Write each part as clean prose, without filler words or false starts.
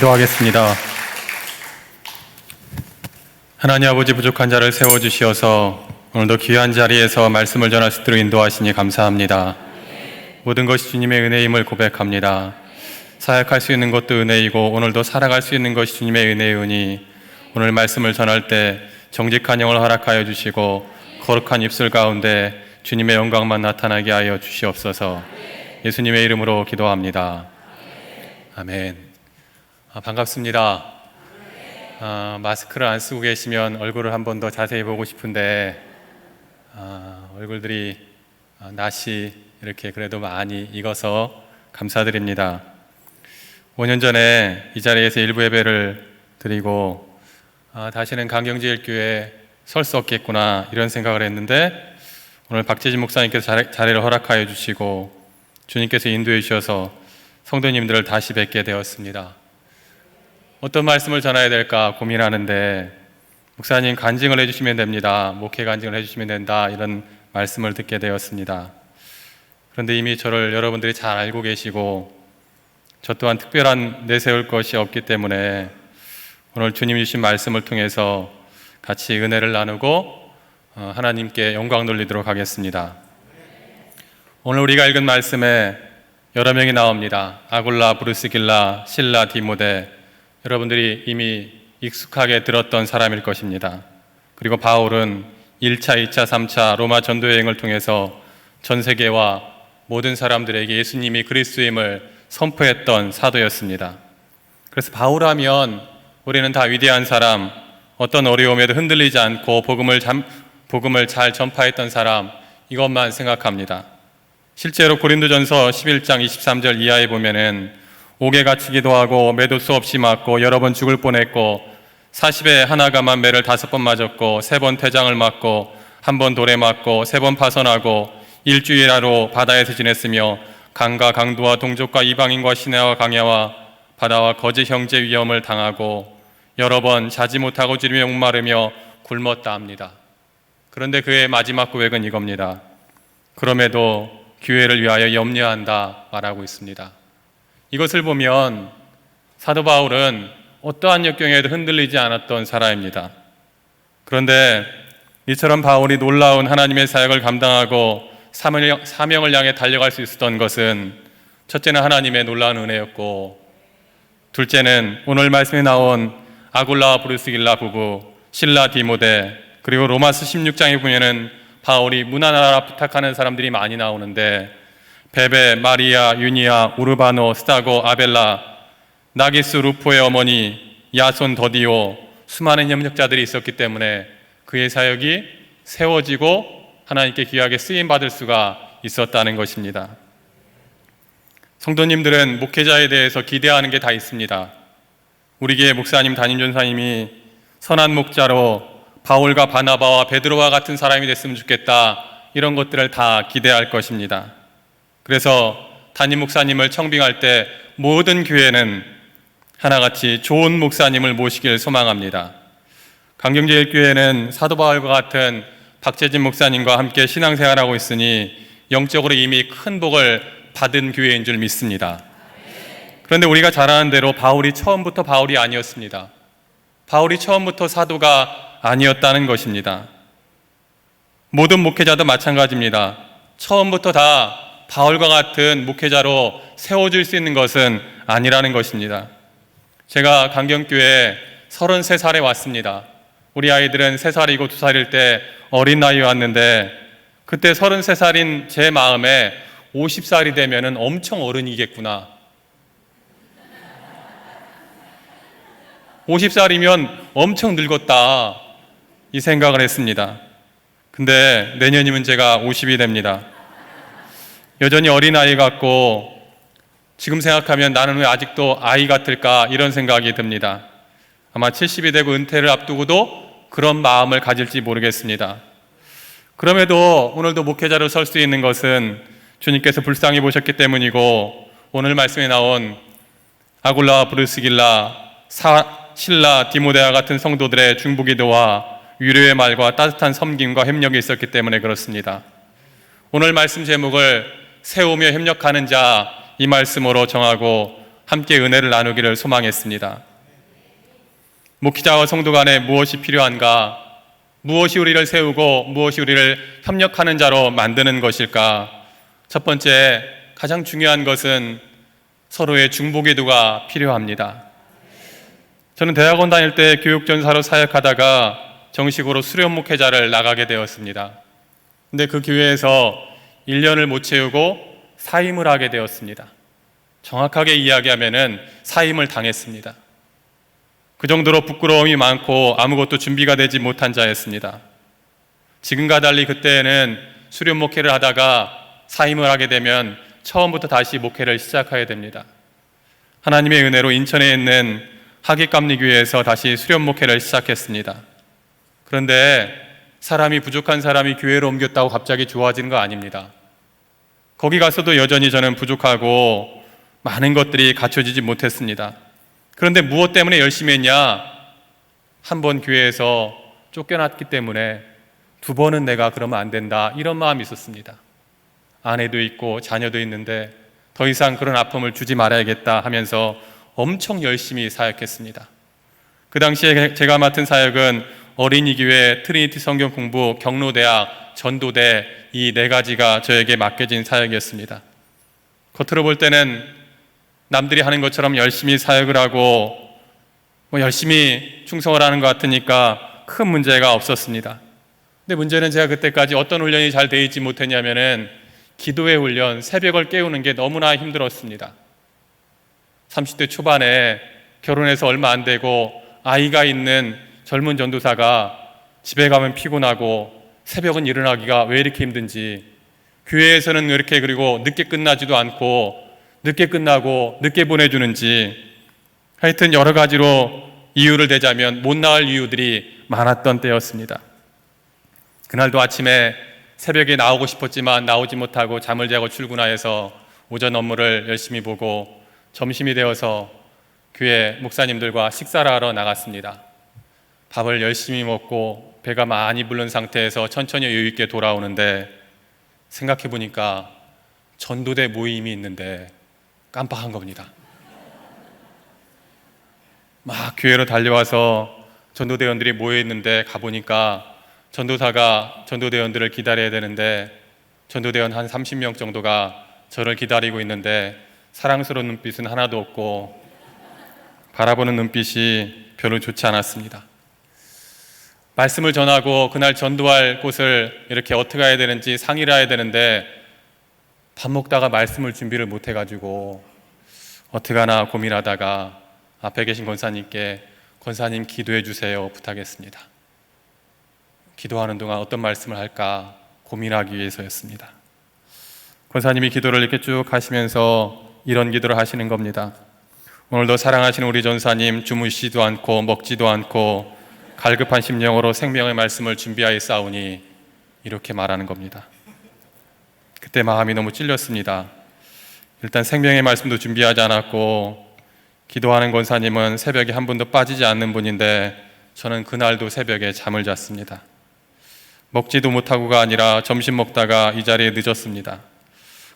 기도하겠습니다. 하나님 아버지, 부족한 자를 세워주시어서 오늘도 귀한 자리에서 말씀을 전할 수 있도록 인도하시니 감사합니다. 모든 것이 주님의 은혜임을 고백합니다. 사역할 수 있는 것도 은혜이고 오늘도 살아갈 수 있는 것이 주님의 은혜이오니 오늘 말씀을 전할 때 정직한 영을 허락하여 주시고 거룩한 입술 가운데 주님의 영광만 나타나게 하여 주시옵소서. 예수님의 이름으로 기도합니다. 아멘. 반갑습니다. 마스크를 안 쓰고 계시면 얼굴을 한 번 더 자세히 보고 싶은데 얼굴들이 낯이 이렇게 그래도 많이 익어서 감사드립니다. 5년 전에 이 자리에서 일부 예배를 드리고 다시는 강경제일교회에 설 수 없겠구나 이런 생각을 했는데 오늘 박재진 목사님께서 자리를 허락하여 주시고 주님께서 인도해 주셔서 성도님들을 다시 뵙게 되었습니다. 어떤 말씀을 전해야 될까 고민하는데 목사님 간증을 해주시면 됩니다. 목회 간증을 해주시면 된다 이런 말씀을 듣게 되었습니다. 그런데 이미 저를 여러분들이 잘 알고 계시고 저 또한 특별한 내세울 것이 없기 때문에 오늘 주님 주신 말씀을 통해서 같이 은혜를 나누고 하나님께 영광 돌리도록 하겠습니다. 오늘 우리가 읽은 말씀에 여러 명이 나옵니다. 아굴라, 브루스길라, 실라, 디모데, 여러분들이 이미 익숙하게 들었던 사람일 것입니다. 그리고 바울은 1차, 2차, 3차 로마 전도 여행을 통해서 전 세계와 모든 사람들에게 예수님이 그리스도임을 선포했던 사도였습니다. 그래서 바울하면 우리는 다 위대한 사람, 어떤 어려움에도 흔들리지 않고 복음을 잘 전파했던 사람, 이것만 생각합니다. 실제로 고린도전서 11장 23절 이하에 보면은 옥에 갇히기도 하고 매도 수없이 맞고 여러 번 죽을 뻔했고 40에 하나가만 매를 5번 맞았고 3번 태장을 맞고 1번 돌에 맞고 3번 파선하고 일주일하루 바다에서 지냈으며 강과 강도와 동족과 이방인과 시내와 강야와 바다와 거짓 형제 위험을 당하고 여러 번 자지 못하고 주님의 목마르며 굶었다 합니다. 그런데 그의 마지막 고백은 이겁니다. 그럼에도 교회를 위하여 염려한다 말하고 있습니다. 이것을 보면 사도 바울은 어떠한 역경에도 흔들리지 않았던 사람입니다. 그런데 이처럼 바울이 놀라운 하나님의 사역을 감당하고 사명을 향해 달려갈 수 있었던 것은 첫째는 하나님의 놀라운 은혜였고 둘째는 오늘 말씀에 나온 아굴라와 브루스길라 부부, 실라, 디모데, 그리고 로마서 16장에 보면은 바울이 문화나라 부탁하는 사람들이 많이 나오는데 베베, 마리아, 유니아, 우르바노, 스타고, 아벨라, 나기스, 루포의 어머니, 야손, 더디오 수많은 협력자들이 있었기 때문에 그의 사역이 세워지고 하나님께 귀하게 쓰임받을 수가 있었다는 것입니다. 성도님들은 목회자에 대해서 기대하는 게 다 있습니다. 우리 교회 목사님, 담임전사님이 선한 목자로 바울과 바나바와 베드로와 같은 사람이 됐으면 좋겠다 이런 것들을 다 기대할 것입니다. 그래서 담임 목사님을 청빙할 때 모든 교회는 하나같이 좋은 목사님을 모시길 소망합니다. 강경제일교회는 사도 바울과 같은 박재진 목사님과 함께 신앙생활하고 있으니 영적으로 이미 큰 복을 받은 교회인 줄 믿습니다. 그런데 우리가 잘 아는 대로 바울이 처음부터 바울이 아니었습니다. 바울이 처음부터 사도가 아니었다는 것입니다. 모든 목회자도 마찬가지입니다. 처음부터 다 바울과 같은 목회자로 세워질 수 있는 것은 아니라는 것입니다. 제가 강경교회에 33살에 왔습니다. 우리 아이들은 3살이고 2살일 때 어린 나이에 왔는데 그때 33살인 제 마음에 50살이 되면 엄청 어른이겠구나. 50살이면 엄청 늙었다 이 생각을 했습니다. 근데 내년이면 제가 50이 됩니다. 여전히 어린아이 같고 지금 생각하면 나는 왜 아직도 아이 같을까 이런 생각이 듭니다. 아마 70이 되고 은퇴를 앞두고도 그런 마음을 가질지 모르겠습니다. 그럼에도 오늘도 목회자로 설 수 있는 것은 주님께서 불쌍히 보셨기 때문이고 오늘 말씀에 나온 아굴라와 브루스길라, 실라, 디모데와 같은 성도들의 중보기도와 위로의 말과 따뜻한 섬김과 협력이 있었기 때문에 그렇습니다. 오늘 말씀 제목을 세우며 협력하는 자 이 말씀으로 정하고 함께 은혜를 나누기를 소망했습니다. 목회자와 성도 간에 무엇이 필요한가? 무엇이 우리를 세우고 무엇이 우리를 협력하는 자로 만드는 것일까? 첫 번째, 가장 중요한 것은 서로의 중보기도가 필요합니다. 저는 대학원 다닐 때 교육전사로 사역하다가 정식으로 수련 목회자를 나가게 되었습니다. 근데 그 교회에서 1년을 못 채우고 사임을 하게 되었습니다. 정확하게 이야기하면은 사임을 당했습니다. 그 정도로 부끄러움이 많고 아무것도 준비가 되지 못한 자였습니다. 지금과 달리 그때에는 수련 목회를 하다가 사임을 하게 되면 처음부터 다시 목회를 시작해야 됩니다. 하나님의 은혜로 인천에 있는 하객감리교회에서 다시 수련 목회를 시작했습니다. 그런데 사람이 부족한 사람이 교회로 옮겼다고 갑자기 좋아지는 거 아닙니다. 거기 가서도 여전히 저는 부족하고 많은 것들이 갖춰지지 못했습니다. 그런데 무엇 때문에 열심히 했냐? 한 번 교회에서 쫓겨났기 때문에 두 번은 내가 그러면 안 된다, 이런 마음이 있었습니다. 아내도 있고 자녀도 있는데 더 이상 그런 아픔을 주지 말아야겠다 하면서 엄청 열심히 사역했습니다. 그 당시에 제가 맡은 사역은 어린이교회, 트리니티 성경 공부, 경로대학, 전도대, 이 네 가지가 저에게 맡겨진 사역이었습니다. 겉으로 볼 때는 남들이 하는 것처럼 열심히 사역을 하고 열심히 충성을 하는 것 같으니까 큰 문제가 없었습니다. 근데 문제는 제가 그때까지 어떤 훈련이 잘 되어 있지 못했냐면은 기도의 훈련, 새벽을 깨우는 게 너무나 힘들었습니다. 30대 초반에 결혼해서 얼마 안 되고 아이가 있는 젊은 전도사가 집에 가면 피곤하고 새벽은 일어나기가 왜 이렇게 힘든지, 교회에서는 왜 이렇게 그리고 늦게 끝나지도 않고 늦게 끝나고 늦게 보내주는지, 하여튼 여러 가지로 이유를 대자면 못 나갈 이유들이 많았던 때였습니다. 그날도 아침에 새벽에 나오고 싶었지만 나오지 못하고 잠을 자고 출근하여서 오전 업무를 열심히 보고 점심이 되어서 교회 목사님들과 식사를 하러 나갔습니다. 밥을 열심히 먹고 배가 많이 부른 상태에서 천천히 여유 있게 돌아오는데 생각해 보니까 전도대 모임이 있는데 깜빡한 겁니다. 막 교회로 달려와서 전도대원들이 모여 있는데 가보니까 전도사가 전도대원들을 기다려야 되는데 전도대원 한 30명 정도가 저를 기다리고 있는데 사랑스러운 눈빛은 하나도 없고 바라보는 눈빛이 별로 좋지 않았습니다. 말씀을 전하고 그날 전도할 곳을 이렇게 어떻게 해야 되는지 상의를 해야 되는데 밥 먹다가 말씀을 준비를 못 해가지고 어떻게 하나 고민하다가 앞에 계신 권사님께 권사님 기도해 주세요 부탁했습니다. 기도하는 동안 어떤 말씀을 할까 고민하기 위해서였습니다. 권사님이 기도를 이렇게 쭉 하시면서 이런 기도를 하시는 겁니다. 오늘도 사랑하시는 우리 전사님 주무시지도 않고 먹지도 않고 갈급한 심령으로 생명의 말씀을 준비하였사오니, 이렇게 말하는 겁니다. 그때 마음이 너무 찔렸습니다. 일단 생명의 말씀도 준비하지 않았고 기도하는 권사님은 새벽에 한 번도 빠지지 않는 분인데 저는 그날도 새벽에 잠을 잤습니다. 먹지도 못하고가 아니라 점심 먹다가 이 자리에 늦었습니다.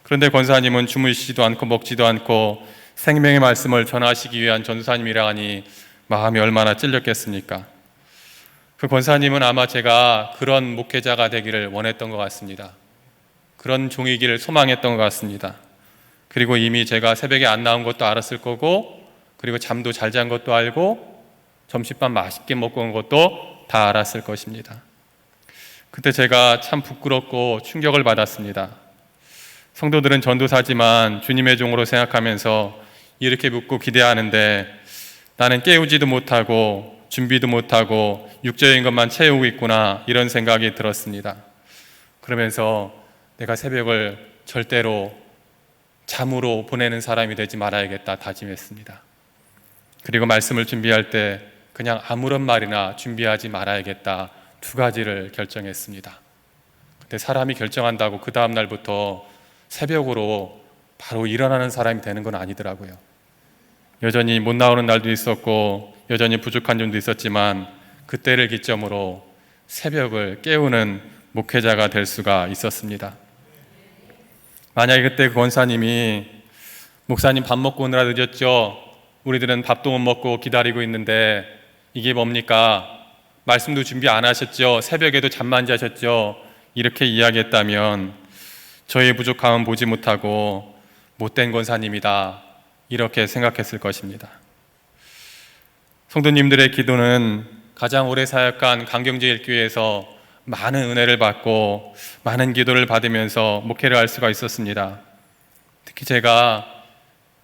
그런데 권사님은 주무시지도 않고 먹지도 않고 생명의 말씀을 전하시기 위한 전도사님이라 하니 마음이 얼마나 찔렸겠습니까? 그 권사님은 아마 제가 그런 목회자가 되기를 원했던 것 같습니다. 그런 종이기를 소망했던 것 같습니다. 그리고 이미 제가 새벽에 안 나온 것도 알았을 거고, 그리고 잠도 잘 잔 것도 알고, 점심밥 맛있게 먹고 온 것도 다 알았을 것입니다. 그때 제가 참 부끄럽고 충격을 받았습니다. 성도들은 전도사지만 주님의 종으로 생각하면서 이렇게 묻고 기대하는데 나는 깨우지도 못하고 준비도 못하고 육적인 것만 채우고 있구나, 이런 생각이 들었습니다. 그러면서 내가 새벽을 절대로 잠으로 보내는 사람이 되지 말아야겠다 다짐했습니다. 그리고 말씀을 준비할 때 그냥 아무런 말이나 준비하지 말아야겠다, 두 가지를 결정했습니다. 근데 사람이 결정한다고 그 다음 날부터 새벽으로 바로 일어나는 사람이 되는 건 아니더라고요. 여전히 못 나오는 날도 있었고 여전히 부족한 점도 있었지만 그때를 기점으로 새벽을 깨우는 목회자가 될 수가 있었습니다. 만약에 그때 그 권사님이 목사님 밥 먹고 오느라 늦었죠? 우리들은 밥도 못 먹고 기다리고 있는데 이게 뭡니까? 말씀도 준비 안 하셨죠? 새벽에도 잠만 자셨죠? 이렇게 이야기했다면 저의 부족함은 보지 못하고 못된 권사님이다, 이렇게 생각했을 것입니다. 성도님들의 기도는 가장 오래 사역한 강경제일교회에서 많은 은혜를 받고 많은 기도를 받으면서 목회를 할 수가 있었습니다. 특히 제가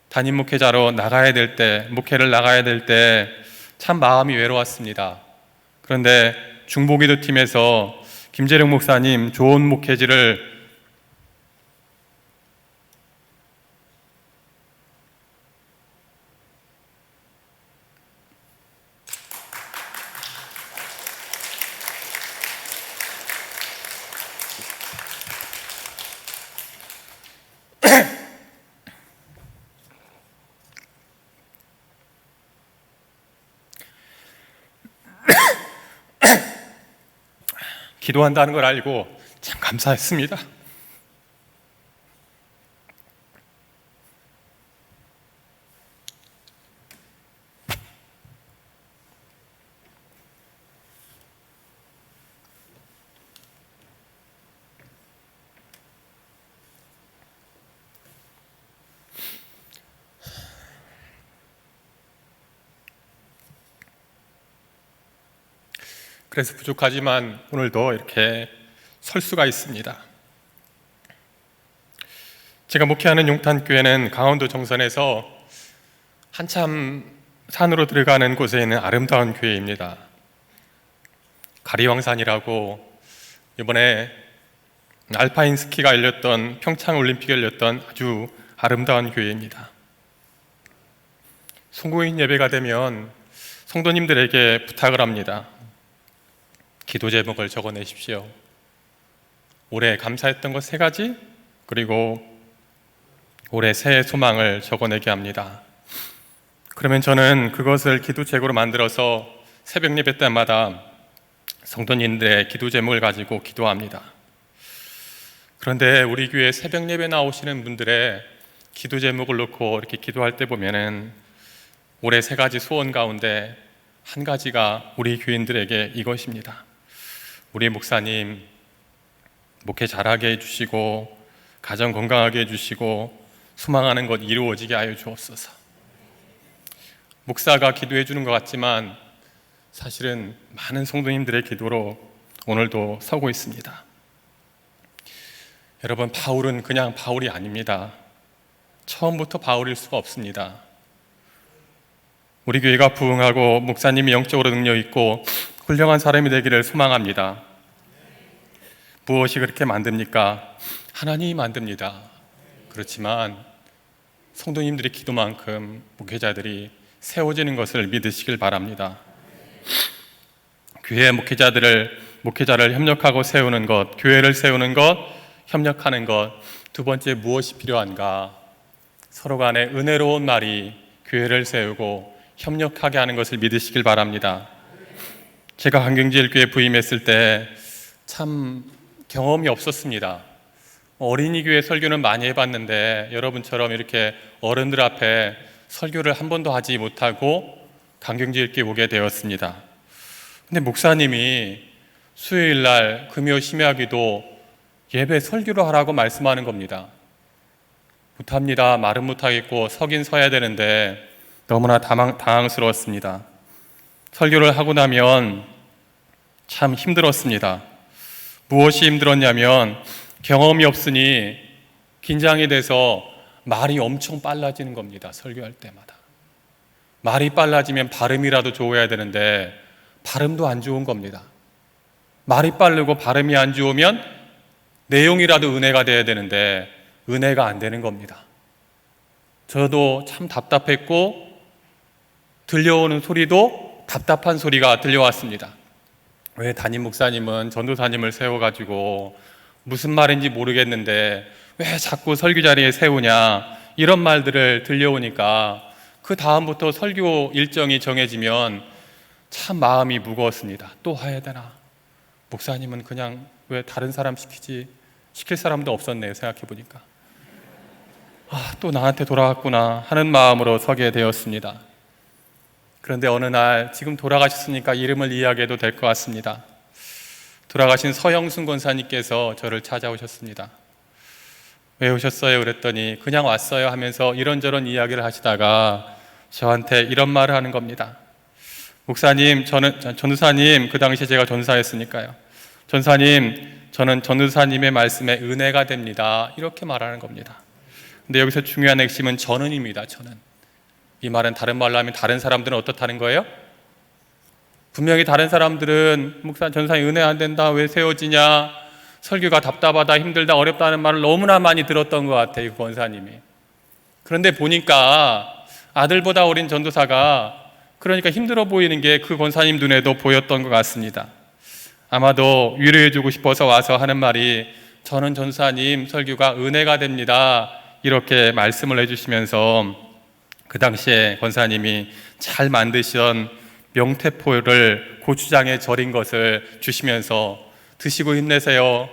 담임 목회자로 나가야 될 때, 목회를 나가야 될 때 참 마음이 외로웠습니다. 그런데 중보기도팀에서 김재룡 목사님 좋은 목회지를 기도한다는 걸 알고 참 감사했습니다. 그래서 부족하지만 오늘도 이렇게 설 수가 있습니다. 제가 목회하는 용탄교회는 강원도 정선에서 한참 산으로 들어가는 곳에 있는 아름다운 교회입니다. 가리왕산이라고 이번에 알파인 스키가 열렸던, 평창 올림픽이 열렸던 아주 아름다운 교회입니다. 송구인 예배가 되면 성도님들에게 부탁을 합니다. 기도 제목을 적어내십시오. 올해 감사했던 것 3가지, 그리고 올해 새해 소망을 적어내게 합니다. 그러면 저는 그것을 기도책으로 만들어서 새벽 예배 때마다 성도님들의 기도 제목을 가지고 기도합니다. 그런데 우리 교회 새벽 예배 나오시는 분들의 기도 제목을 놓고 이렇게 기도할 때 보면은 올해 3가지 소원 가운데 한 가지가 우리 교인들에게 이것입니다. 우리 목사님 목회 잘하게 해주시고 가정 건강하게 해주시고 소망하는 것 이루어지게 하여 주옵소서. 목사가 기도해 주는 것 같지만 사실은 많은 성도님들의 기도로 오늘도 서고 있습니다. 여러분, 바울은 그냥 바울이 아닙니다. 처음부터 바울일 수가 없습니다. 우리 교회가 부흥하고 목사님이 영적으로 능력 있고 훌륭한 사람이 되기를 소망합니다. 무엇이 그렇게 만듭니까? 하나님이 만듭니다. 그렇지만 성도님들의 기도만큼 목회자들이 세워지는 것을 믿으시길 바랍니다. 교회 목회자를 협력하고 세우는 것, 교회를 세우는 것, 협력하는 것, 2번째 무엇이 필요한가? 서로 간에 은혜로운 말이 교회를 세우고 협력하게 하는 것을 믿으시길 바랍니다. 제가 강경제일교회 부임했을 때 참 경험이 없었습니다. 어린이 교회 설교는 많이 해봤는데 여러분처럼 이렇게 어른들 앞에 설교를 한 번도 하지 못하고 강경제일교회 오게 되었습니다. 근데 목사님이 수요일 날 금요 심야기도 예배 설교를 하라고 말씀하는 겁니다. 못합니다. 말은 못하겠고 서긴 서야 되는데 너무나 당황스러웠습니다. 설교를 하고 나면 참 힘들었습니다. 무엇이 힘들었냐면 경험이 없으니 긴장이 돼서 말이 엄청 빨라지는 겁니다. 설교할 때마다. 말이 빨라지면 발음이라도 좋아야 되는데 발음도 안 좋은 겁니다. 말이 빠르고 발음이 안 좋으면 내용이라도 은혜가 돼야 되는데 은혜가 안 되는 겁니다. 저도 참 답답했고 들려오는 소리도 답답한 소리가 들려왔습니다. 왜 담임 목사님은 전도사님을 세워가지고 무슨 말인지 모르겠는데 왜 자꾸 설교 자리에 세우냐, 이런 말들을 들려오니까 그 다음부터 설교 일정이 정해지면 참 마음이 무거웠습니다. 또 해야 되나? 목사님은 그냥 왜 다른 사람 시키지? 시킬 사람도 없었네요, 생각해보니까. 또 나한테 돌아왔구나 하는 마음으로 서게 되었습니다. 그런데 어느 날 지금 돌아가셨으니까 이름을 이야기해도 될 것 같습니다. 돌아가신 서영순 권사님께서 저를 찾아오셨습니다. 왜 오셨어요? 그랬더니 그냥 왔어요 하면서 이런저런 이야기를 하시다가 저한테 이런 말을 하는 겁니다. 목사님, 전도사님, 그 당시에 제가 전도사였으니까요. 전도사님, 저는 전도사님의 말씀에 은혜가 됩니다. 이렇게 말하는 겁니다. 근데 여기서 중요한 핵심은 저는입니다. 저는. 이 말은 다른 말로 하면 다른 사람들은 어떻다는 거예요? 분명히 다른 사람들은 목사, 전도사님 은혜 안 된다, 왜 세워지냐, 설교가 답답하다, 힘들다, 어렵다는 말을 너무나 많이 들었던 것 같아요, 그 권사님이. 그런데 보니까 아들보다 어린 전도사가 그러니까 힘들어 보이는 게 그 권사님 눈에도 보였던 것 같습니다. 아마도 위로해주고 싶어서 와서 하는 말이 저는 전도사님 설교가 은혜가 됩니다. 이렇게 말씀을 해주시면서 그 당시에 권사님이 잘 만드시던 명태포를 고추장에 절인 것을 주시면서 드시고 힘내세요.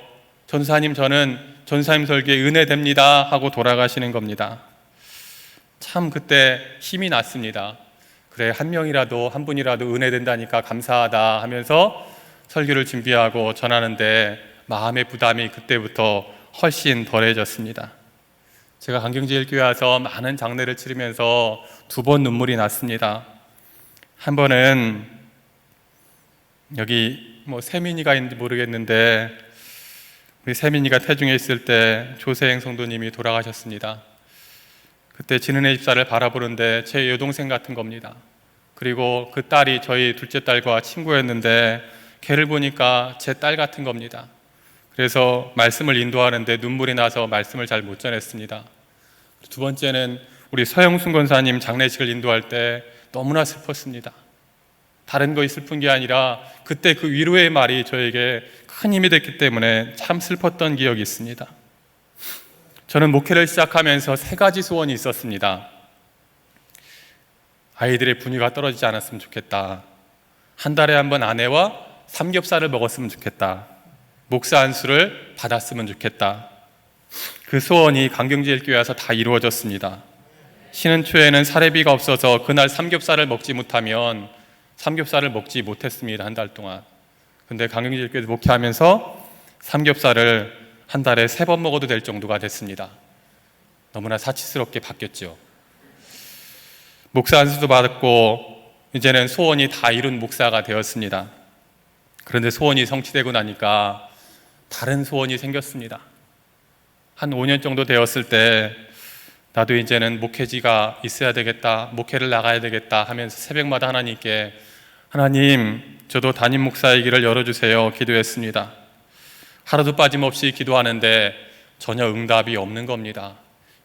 전도사님 저는 전도사님 설교에 은혜 됩니다 하고 돌아가시는 겁니다. 참 그때 힘이 났습니다. 그래, 한 명이라도 한 분이라도 은혜 된다니까 감사하다 하면서 설교를 준비하고 전하는데 마음의 부담이 그때부터 훨씬 덜해졌습니다. 제가 강경제일교회 와서 많은 장례를 치르면서 2번 눈물이 났습니다. 한 번은 여기 세민이가 있는지 모르겠는데 우리 세민이가 태중에 있을 때 조세행 성도님이 돌아가셨습니다. 그때 진은혜 집사를 바라보는데 제 여동생 같은 겁니다. 그리고 그 딸이 저희 둘째 딸과 친구였는데 걔를 보니까 제 딸 같은 겁니다. 그래서 말씀을 인도하는데 눈물이 나서 말씀을 잘 못 전했습니다. 2번째는 우리 서영순 권사님 장례식을 인도할 때 너무나 슬펐습니다. 다른 것이 슬픈 게 아니라 그때 그 위로의 말이 저에게 큰 힘이 됐기 때문에 참 슬펐던 기억이 있습니다. 저는 목회를 시작하면서 3가지 소원이 있었습니다. 아이들의 분위기가 떨어지지 않았으면 좋겠다. 한 달에 한 번 아내와 삼겹살을 먹었으면 좋겠다. 목사 안수를 받았으면 좋겠다. 그 소원이 강경제일교회에서 다 이루어졌습니다. 쉬는 초에는 사례비가 없어서 그날 삼겹살을 먹지 못하면 삼겹살을 먹지 못했습니다. 한 달 동안. 근데 강경제일교회에서 목회하면서 삼겹살을 한 달에 3번 먹어도 될 정도가 됐습니다. 너무나 사치스럽게 바뀌었죠. 목사 안수도 받았고 이제는 소원이 다 이룬 목사가 되었습니다. 그런데 소원이 성취되고 나니까 다른 소원이 생겼습니다. 한 5년 정도 되었을 때 나도 이제는 목회지가 있어야 되겠다, 목회를 나가야 되겠다 하면서 새벽마다 하나님께 하나님, 저도 담임 목사의 길을 열어주세요 기도했습니다. 하루도 빠짐없이 기도하는데 전혀 응답이 없는 겁니다.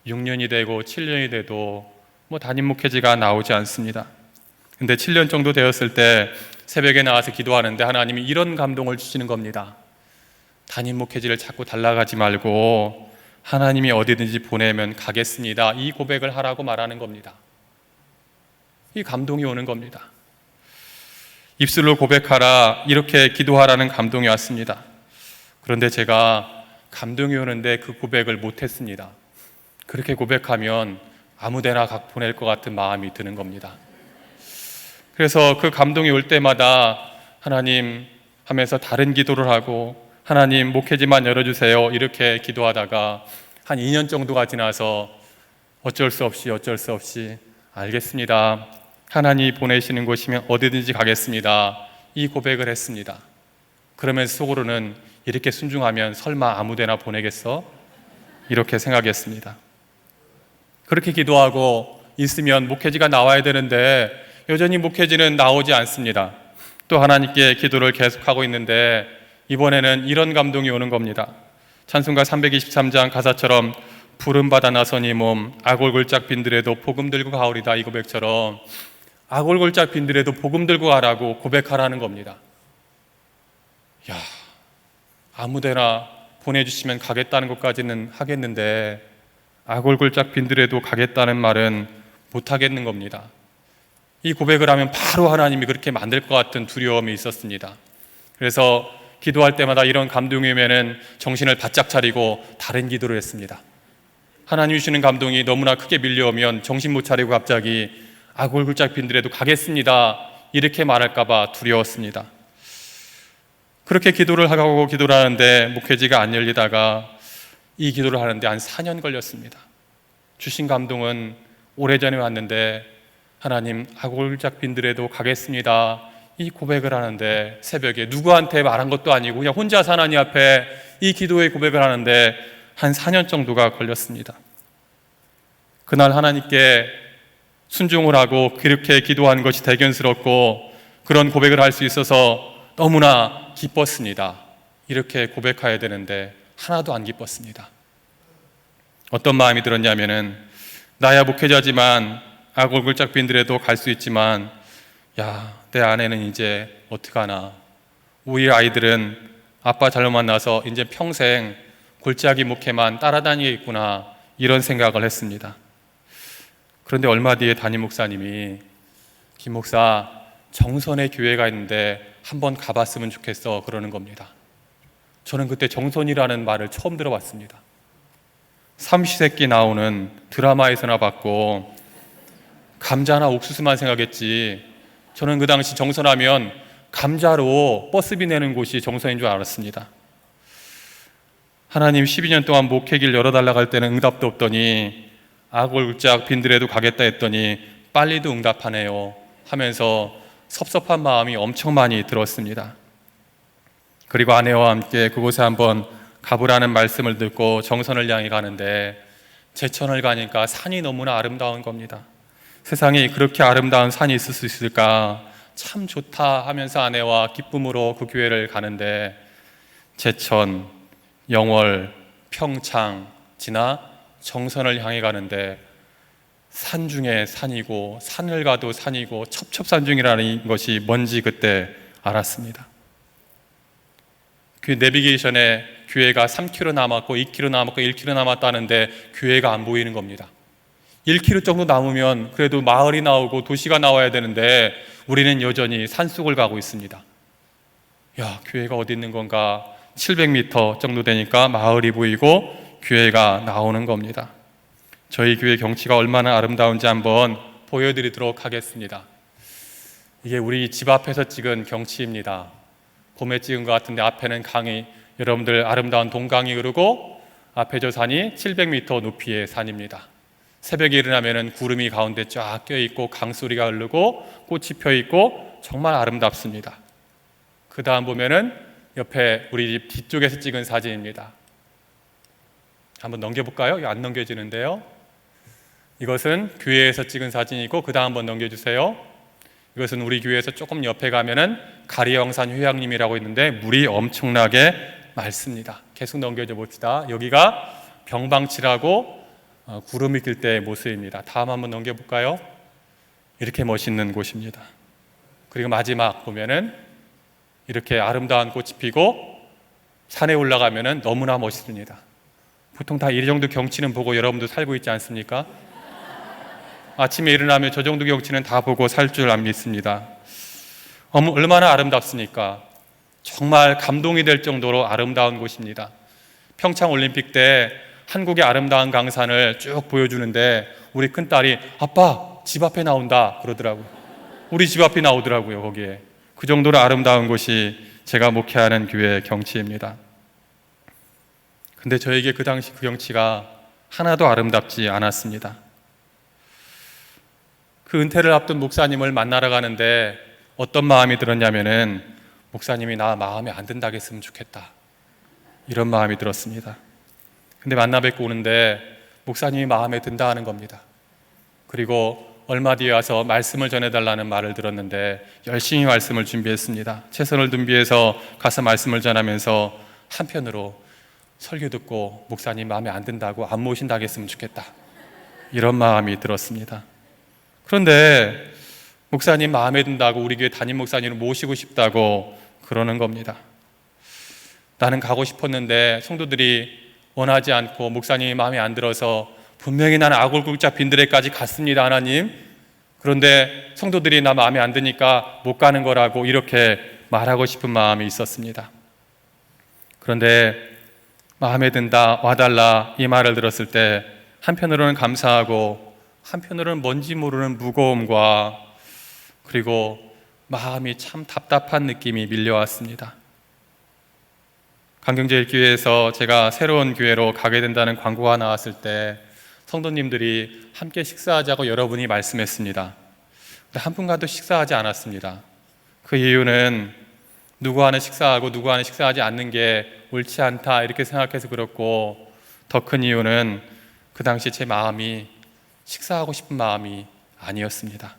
6년이 되고 7년이 돼도 담임 목회지가 나오지 않습니다. 근데 7년 정도 되었을 때 새벽에 나와서 기도하는데 하나님이 이런 감동을 주시는 겁니다. 담임 목회지를 자꾸 달라가지 말고 하나님이 어디든지 보내면 가겠습니다. 이 고백을 하라고 말하는 겁니다. 이 감동이 오는 겁니다. 입술로 고백하라, 이렇게 기도하라는 감동이 왔습니다. 그런데 제가 감동이 오는데 그 고백을 못했습니다. 그렇게 고백하면 아무데나 보낼 것 같은 마음이 드는 겁니다. 그래서 그 감동이 올 때마다 하나님 하면서 다른 기도를 하고 하나님 목회지만 열어주세요 이렇게 기도하다가 한 2년 정도가 지나서 어쩔 수 없이 알겠습니다. 하나님이 보내시는 곳이면 어디든지 가겠습니다. 이 고백을 했습니다. 그러면서 속으로는 이렇게 순종하면 설마 아무데나 보내겠어? 이렇게 생각했습니다. 그렇게 기도하고 있으면 목회지가 나와야 되는데 여전히 목회지는 나오지 않습니다. 또 하나님께 기도를 계속하고 있는데 이번에는 이런 감동이 오는 겁니다. 찬송가 323장 가사처럼 부름받아 나서니 몸 아골골짝 빈들에도 복음 들고 가오리다, 이 고백처럼 아골골짝 빈들에도 복음 들고 가라고 고백하라는 겁니다. 야, 아무데나 보내주시면 가겠다는 것까지는 하겠는데 아골골짝 빈들에도 가겠다는 말은 못하겠는 겁니다. 이 고백을 하면 바로 하나님이 그렇게 만들 것 같은 두려움이 있었습니다. 그래서 기도할 때마다 이런 감동이 오면은 정신을 바짝 차리고 다른 기도를 했습니다. 하나님 주시는 감동이 너무나 크게 밀려오면 정신 못 차리고 갑자기 아골골짝 빈들에도 가겠습니다 이렇게 말할까봐 두려웠습니다. 그렇게 기도를 하고 기도를 하는데 목회지가 안 열리다가 이 기도를 하는데 한 4년 걸렸습니다. 주신 감동은 오래전에 왔는데 하나님 아골골짝 빈들에도 가겠습니다 이 고백을 하는데 새벽에 누구한테 말한 것도 아니고 그냥 혼자서 하나님 앞에 이 기도의 고백을 하는데 한 4년 정도가 걸렸습니다. 그날 하나님께 순종을 하고 그렇게 기도하는 것이 대견스럽고 그런 고백을 할 수 있어서 너무나 기뻤습니다. 이렇게 고백해야 되는데 하나도 안 기뻤습니다. 어떤 마음이 들었냐면은 나야 목회자지만 아골골짝 빈들에도 갈 수 있지만 내 아내는 이제 어떡하나, 우리 아이들은 아빠 잘못 만나서 이제 평생 골짜기 목회만 따라다니겠구나 이런 생각을 했습니다. 그런데 얼마 뒤에 담임 목사님이 김 목사 정선의 교회가 있는데 한번 가봤으면 좋겠어 그러는 겁니다. 저는 그때 정선이라는 말을 처음 들어봤습니다. 삼시세끼 나오는 드라마에서나 봤고 감자나 옥수수만 생각했지 저는 그 당시 정선하면 감자로 버스비 내는 곳이 정선인 줄 알았습니다. 하나님 12년 동안 목회길 열어달라고 할 때는 응답도 없더니 아골골짝 빈들에도 가겠다 했더니 빨리도 응답하네요 하면서 섭섭한 마음이 엄청 많이 들었습니다. 그리고 아내와 함께 그곳에 한번 가보라는 말씀을 듣고 정선을 향해 가는데 제천을 가니까 산이 너무나 아름다운 겁니다. 세상에 그렇게 아름다운 산이 있을 수 있을까 참 좋다 하면서 아내와 기쁨으로 그 교회를 가는데 제천, 영월, 평창 지나 정선을 향해 가는데 산 중에 산이고 산을 가도 산이고 첩첩산중이라는 것이 뭔지 그때 알았습니다. 그 내비게이션에 교회가 3km 남았고 2km 남았고 1km 남았다는데 교회가 안 보이는 겁니다. 1km 정도 남으면 그래도 마을이 나오고 도시가 나와야 되는데 우리는 여전히 산속을 가고 있습니다. 교회가 어디 있는 건가? 700m 정도 되니까 마을이 보이고 교회가 나오는 겁니다. 저희 교회 경치가 얼마나 아름다운지 한번 보여드리도록 하겠습니다. 이게 우리 집 앞에서 찍은 경치입니다. 봄에 찍은 것 같은데 앞에는 강이, 여러분들 아름다운 동강이 흐르고 앞에 저 산이 700m 높이의 산입니다. 새벽에 일어나면 구름이 가운데 쫙 껴있고 강소리가 흐르고 꽃이 펴있고 정말 아름답습니다. 그 다음 보면은 옆에 우리 집 뒤쪽에서 찍은 사진입니다. 한번 넘겨볼까요? 이거 안 넘겨지는데요. 이것은 교회에서 찍은 사진이고 그 다음 한번 넘겨주세요. 이것은 우리 교회에서 조금 옆에 가면은 가리영산 휴양림이라고 있는데 물이 엄청나게 맑습니다. 계속 넘겨줘 봅시다. 여기가 병방치라고 구름이 낄 때의 모습입니다. 다음 한번 넘겨볼까요? 이렇게 멋있는 곳입니다. 그리고 마지막 보면은 이렇게 아름다운 꽃이 피고 산에 올라가면은 너무나 멋있습니다. 보통 다 이 정도 경치는 보고 여러분도 살고 있지 않습니까? 아침에 일어나면 저 정도 경치는 다 보고 살 줄 안 믿습니다. 얼마나 아름답습니까? 정말 감동이 될 정도로 아름다운 곳입니다. 평창올림픽 때 한국의 아름다운 강산을 쭉 보여주는데 우리 큰딸이 아빠 집 앞에 나온다 그러더라고요. 우리 집 앞에 나오더라고요. 거기에 그 정도로 아름다운 곳이 제가 목회하는 교회의 경치입니다. 근데 저에게 그 당시 그 경치가 하나도 아름답지 않았습니다. 그 은퇴를 앞둔 목사님을 만나러 가는데 어떤 마음이 들었냐면은 목사님이 나 마음에 안 든다고 했으면 좋겠다 이런 마음이 들었습니다. 근데 만나 뵙고 오는데 목사님이 마음에 든다 하는 겁니다. 그리고 얼마 뒤에 와서 말씀을 전해달라는 말을 들었는데 열심히 말씀을 준비했습니다. 최선을 준비해서 가서 말씀을 전하면서 한편으로 설교 듣고 목사님 마음에 안 든다고 안 모신다고 했으면 좋겠다 이런 마음이 들었습니다. 그런데 목사님 마음에 든다고 우리 교회 담임 목사님을 모시고 싶다고 그러는 겁니다. 나는 가고 싶었는데 성도들이 원하지 않고 목사님이 마음에 안 들어서 분명히 나는 아골골짝 빈들에까지 갔습니다 하나님. 그런데 성도들이 나 마음에 안 드니까 못 가는 거라고 이렇게 말하고 싶은 마음이 있었습니다. 그런데 마음에 든다 와달라 이 말을 들었을 때 한편으로는 감사하고 한편으로는 뭔지 모르는 무거움과 그리고 마음이 참 답답한 느낌이 밀려왔습니다. 강경제일교회에서 제가 새로운 교회로 가게 된다는 광고가 나왔을 때 성도님들이 함께 식사하자고 여러분이 말씀했습니다. 근데 한 분과도 식사하지 않았습니다. 그 이유는 누구와는 식사하고 누구와는 식사하지 않는 게 옳지 않다 이렇게 생각해서 그렇고, 더 큰 이유는 그 당시 제 마음이 식사하고 싶은 마음이 아니었습니다.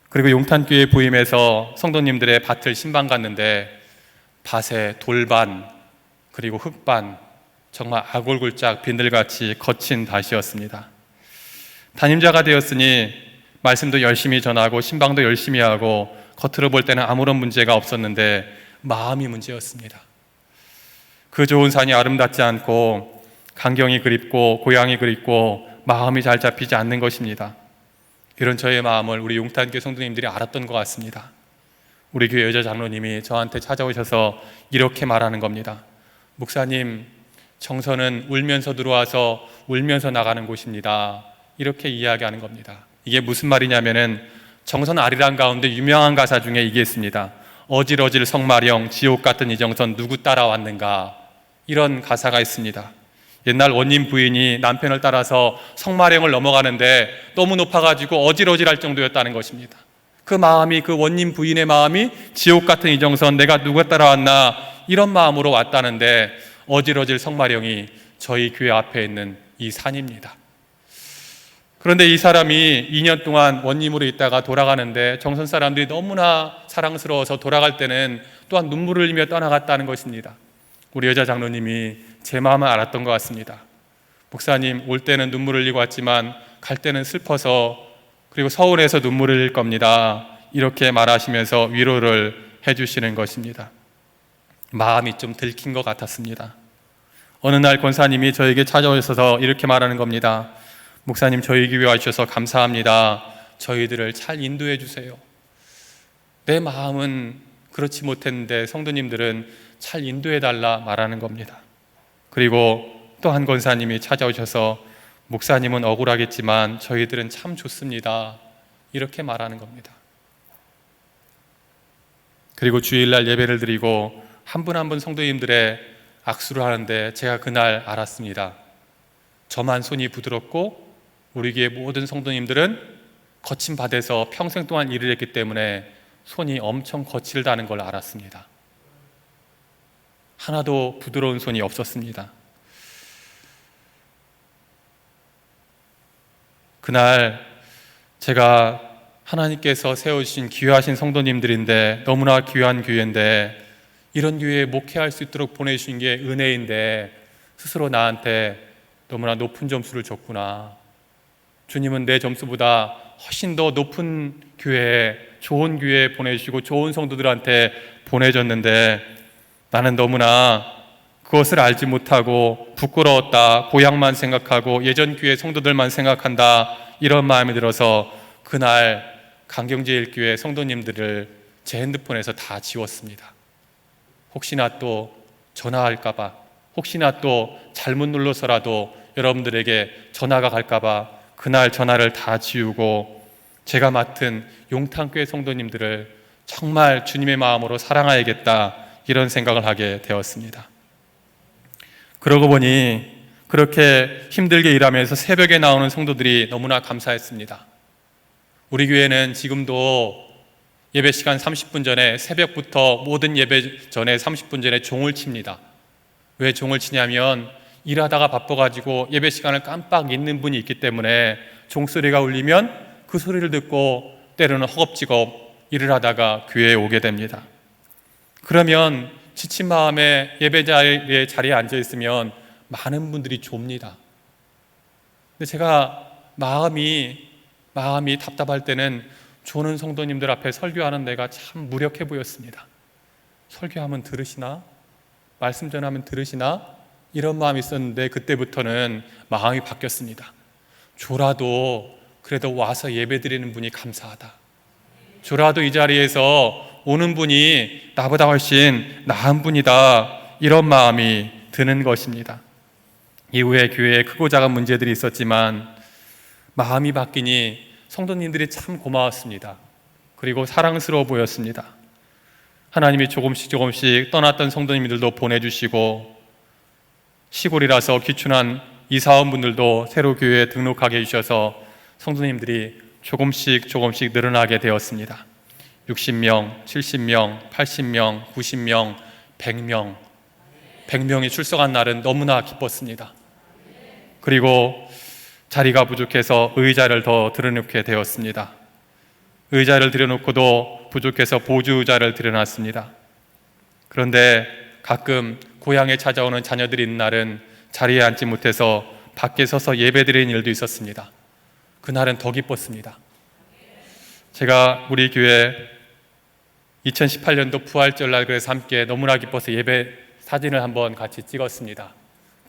그리고 용탄교회 부임해서 성도님들의 밭을 신방 갔는데 밭에 돌반 그리고 흙반, 정말 아골골짝 비늘같이 거친 밭이었습니다. 담임자가 되었으니 말씀도 열심히 전하고 신방도 열심히 하고 겉으로 볼 때는 아무런 문제가 없었는데 마음이 문제였습니다. 그 좋은 산이 아름답지 않고 강경이 그립고 고향이 그립고 마음이 잘 잡히지 않는 것입니다. 이런 저의 마음을 우리 용탄교회 성도님들이 알았던 것 같습니다. 우리 교회 여자 장로님이 저한테 찾아오셔서 이렇게 말하는 겁니다. 목사님, 정서는 울면서 들어와서 울면서 나가는 곳입니다. 이렇게 이야기하는 겁니다. 이게 무슨 말이냐면은 정선 아리랑 가운데 유명한 가사 중에 이게 있습니다. 어질어질 성마령 지옥 같은 이 정선 누구 따라왔는가, 이런 가사가 있습니다. 옛날 원님 부인이 남편을 따라서 성마령을 넘어가는데 너무 높아가지고 어질어질할 정도였다는 것입니다. 그 마음이, 그 원님 부인의 마음이 지옥 같은 이 정선 내가 누가 따라왔나 이런 마음으로 왔다는데, 어질어질 성마령이 저희 교회 앞에 있는 이 산입니다. 그런데 이 사람이 2년 동안 원님으로 있다가 돌아가는데 정선 사람들이 너무나 사랑스러워서 돌아갈 때는 또한 눈물을 흘리며 떠나갔다는 것입니다. 우리 여자 장로님이 제 마음을 알았던 것 같습니다. 목사님, 올 때는 눈물을 흘리고 왔지만 갈 때는 슬퍼서 그리고 서울에서 눈물을 흘릴 겁니다. 이렇게 말하시면서 위로를 해주시는 것입니다. 마음이 좀 들킨 것 같았습니다. 어느 날 권사님이 저에게 찾아오셔서 이렇게 말하는 겁니다. 목사님, 저희 교회 와주셔서 감사합니다. 저희들을 잘 인도해 주세요. 내 마음은 그렇지 못했는데 성도님들은 잘 인도해 달라 말하는 겁니다. 그리고 또 한 권사님이 찾아오셔서 목사님은 억울하겠지만 저희들은 참 좋습니다. 이렇게 말하는 겁니다. 그리고 주일날 예배를 드리고 한 분 한 분 성도님들의 악수를 하는데 제가 그날 알았습니다. 저만 손이 부드럽고 우리 교회 모든 성도님들은 거친 밭에서 평생 동안 일을 했기 때문에 손이 엄청 거칠다는 걸 알았습니다. 하나도 부드러운 손이 없었습니다. 그날 제가 하나님께서 세우신 귀하신 성도님들인데, 너무나 귀한 교회인데 이런 교회에 목회할 수 있도록 보내주신 게 은혜인데 스스로 나한테 너무나 높은 점수를 줬구나. 주님은 내 점수보다 훨씬 더 높은 교회에, 좋은 교회에 보내주시고 좋은 성도들한테 보내줬는데 나는 너무나 그것을 알지 못하고 부끄러웠다, 고향만 생각하고 예전 교회 성도들만 생각한다, 이런 마음이 들어서 그날 강경제일교회 성도님들을 제 핸드폰에서 다 지웠습니다. 혹시나 또 전화할까봐, 혹시나 또 잘못 눌러서라도 여러분들에게 전화가 갈까봐 그날 전화를 다 지우고 제가 맡은 용탄교회 성도님들을 정말 주님의 마음으로 사랑해야겠다, 이런 생각을 하게 되었습니다. 그러고 보니 그렇게 힘들게 일하면서 새벽에 나오는 성도들이 너무나 감사했습니다. 우리 교회는 지금도 예배 시간 30분 전에, 새벽부터 모든 예배 전에 30분 전에 종을 칩니다. 왜 종을 치냐면 일하다가 바빠가지고 예배 시간을 깜빡 잊는 분이 있기 때문에 종소리가 울리면 그 소리를 듣고 때로는 허겁지겁 일을 하다가 교회에 오게 됩니다. 그러면 지친 마음에 예배자의 자리에 앉아 있으면 많은 분들이 좁니다. 근데 제가 마음이 답답할 때는 조는 성도님들 앞에 설교하는 내가 참 무력해 보였습니다. 설교하면 들으시나? 말씀 전하면 들으시나? 이런 마음이 있었는데 그때부터는 마음이 바뀌었습니다. 조라도 그래도 와서 예배 드리는 분이 감사하다. 조라도 이 자리에서 오는 분이 나보다 훨씬 나은 분이다, 이런 마음이 드는 것입니다. 이후에 교회에 크고 작은 문제들이 있었지만 마음이 바뀌니 성도님들이 참 고마웠습니다. 그리고 사랑스러워 보였습니다. 하나님이 조금씩 떠났던 성도님들도 보내주시고, 시골이라서 귀춘한 이사원분들도 새로 교회에 등록하게 해주셔서 성도님들이 조금씩 늘어나게 되었습니다. 60명, 70명, 80명, 90명, 100명이 출석한 날은 너무나 기뻤습니다. 그리고 자리가 부족해서 의자를 더 들여놓게 되었습니다. 의자를 들여놓고도 부족해서 보조의자를 들여놨습니다. 그런데 가끔 고향에 찾아오는 자녀들이 있는 날은 자리에 앉지 못해서 밖에 서서 예배드리는 일도 있었습니다. 그날은 더 기뻤습니다. 제가 우리 교회 2018년도 부활절날 그래서 함께 너무나 기뻐서 예배 사진을 한번 같이 찍었습니다.